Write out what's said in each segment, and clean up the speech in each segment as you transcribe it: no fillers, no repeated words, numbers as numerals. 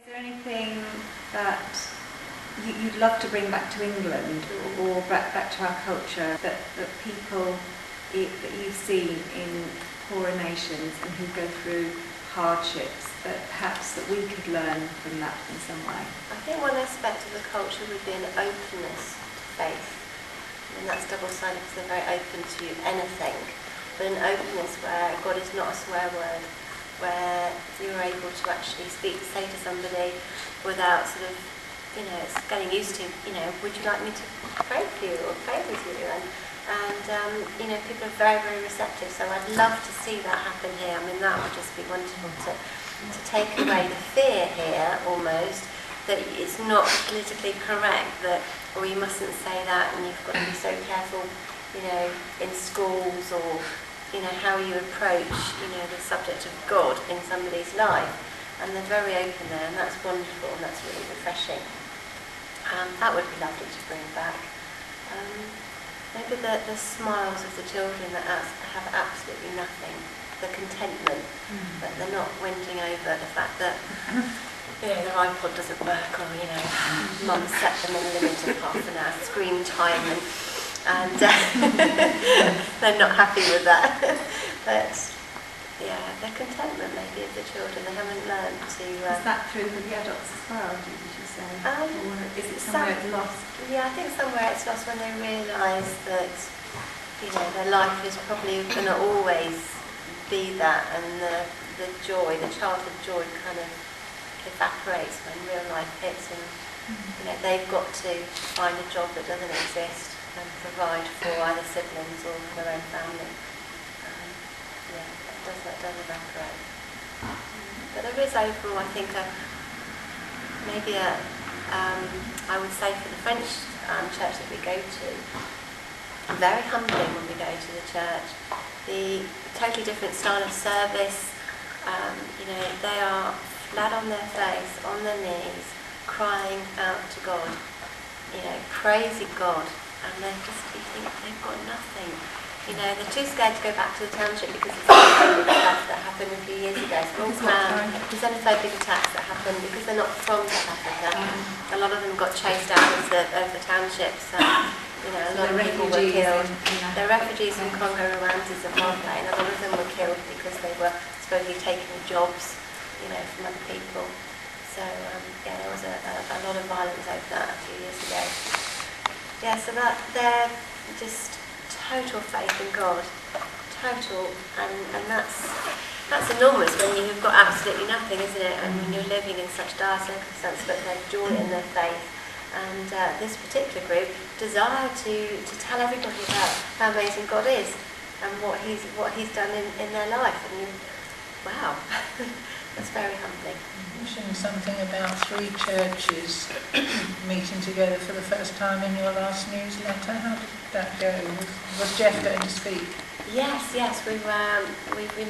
Is there anything that you'd love to bring back to England or back to our culture that people that you've seen in poorer nations and who go through hardships that perhaps that we could learn from that in some way? I think one aspect of the culture would be an openness to faith. And that's double-sided because they're very open to anything. But an openness where God is not a swear word, where you're able to actually say to somebody without sort of, it's getting used to, would you like me to pray for you or pray with you? And people are very, very receptive. So I'd love to see that happen here. I mean, that would just be wonderful to take away the fear here, almost, that it's not politically correct, that, or you mustn't say that, and you've got to be so careful, in schools or, how you approach, the subject of God in somebody's life. And they're very open there, and that's wonderful, and that's really refreshing. That would be lovely to bring back. Maybe the smiles of the children that have absolutely nothing, the contentment, that they're not whinging over the fact that their iPod doesn't work, or mum set them in a limit of half an hour screen time, and they're not happy with that. But their contentment maybe of the children, they haven't learned to. Is that through with the adults as well? Did you say? Or is it somewhere it's lost? Yeah, I think somewhere it's lost when they realise that their life is probably going to always be that, and the joy, the childhood joy, kind of evaporates when real life hits, and they've got to find a job that doesn't exist and provide for either siblings or their own family. That does evaporate. But there is overall, I think, I would say for the French church that we go to, very humbling when we go to the church. The totally different style of service. They are flat on their face, on their knees, crying out to God, praising God, and you think they've got nothing. They're too scared to go back to the township because of the xenophobic attacks that happened a few years ago. The xenophobic attacks that happened because they're not from South Africa. A lot of them got chased out of the townships. A lot of people were killed. They're refugees from Congo, Rwanda, Zimbabwe, and a lot of them were killed because they were supposedly taking jobs, from other people. So there was a lot of violence over that a few years ago. So that they're just total faith in God, total, and that's enormous when you've got absolutely nothing, isn't it? And when you're living in such dire circumstances, but their joy in their faith. And this particular group desire to tell everybody about how amazing God is and what He's done in their life. And wow, that's very humbling. You mentioned something about 3 churches meeting together for the first time in your last newsletter. How did that go? Was Geoff going to speak? Yes. We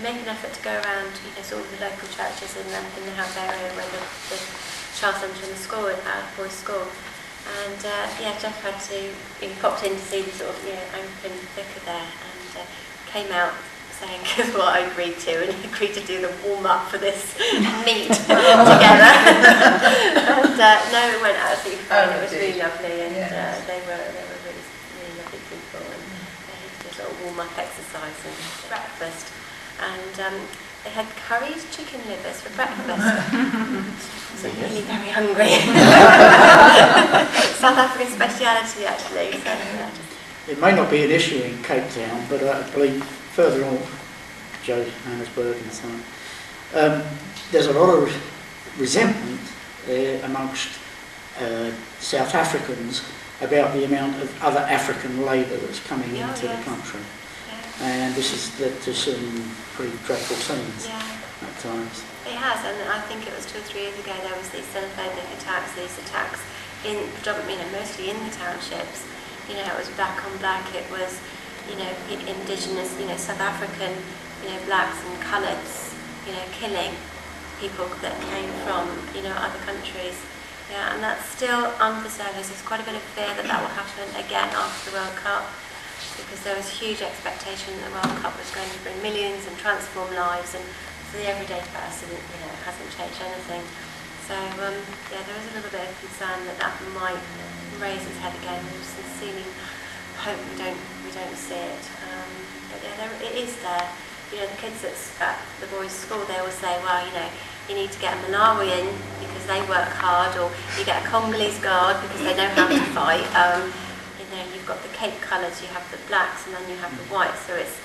make an effort to go around, sort of the local churches in the house area where the child centre and the school, boys' school. And Geoff had he popped in to see the sort of Anglican vicar there, and came out saying what I agreed to, and he agreed to do the warm-up for this meet together. And it went absolutely fine. It was really lovely, and they were really, really lovely people, and they did a little warm-up exercise and breakfast, and they had curried chicken livers for breakfast. So really very hungry. South African speciality, actually. So, It may not be an issue in Cape Town, but I believe further on, Johannesburg and so on, there's a lot of resentment amongst South Africans about the amount of other African labour that's coming into the country. And this has led to some pretty dreadful scenes at times. It has, and I think it was 2 or 3 years ago there was these xenophobic attacks, in predominantly, mostly in the townships. It was black on black, it was, indigenous, South African, blacks and coloureds, killing people that came from, other countries. And that's still under the surface. There's quite a bit of fear that will happen again after the World Cup, because there was huge expectation that the World Cup was going to bring millions and transform lives, and for the everyday person, it hasn't changed anything. So yeah, there is a little bit of concern that that might raise its head again. We sincerely hope we don't see it. But yeah, it is there. You know, the kids at the boys' school, they always say, well, you know, you need to get a Malawian because they work hard, or you get a Congolese guard because they know how to fight. You know, you've got the Cape colours, you have the blacks, and then you have the whites. So it's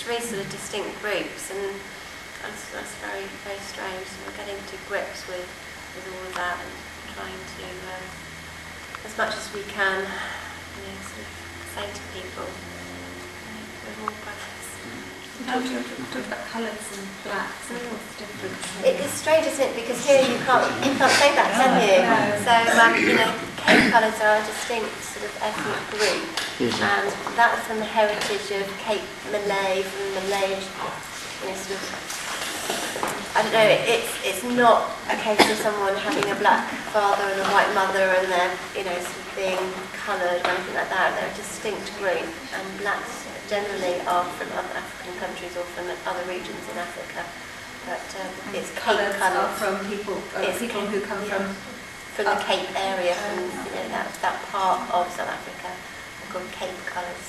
three sort of distinct groups, and that's very, very strange. So we're getting to grips with all of that and trying to, as much as we can, you know, sort of say to people, you know, we're all brothers. Talk about colours and blacks and what's the difference? It's strange, isn't it? Because here you can't say that, can you? No. So you know, Cape colours are a distinct sort of ethnic group, and that's from the heritage of Cape Malay, from Malay, you know, sort of. I don't know. It's not a case of someone having a black father and a white mother, and they're, you know, sort of being coloured or anything like that. They're a distinct group, and blacks generally are from other African countries or from other regions in Africa. But it's Cape colours from people who come from the Cape area, from, you know, that part of South Africa. They're called Cape colours.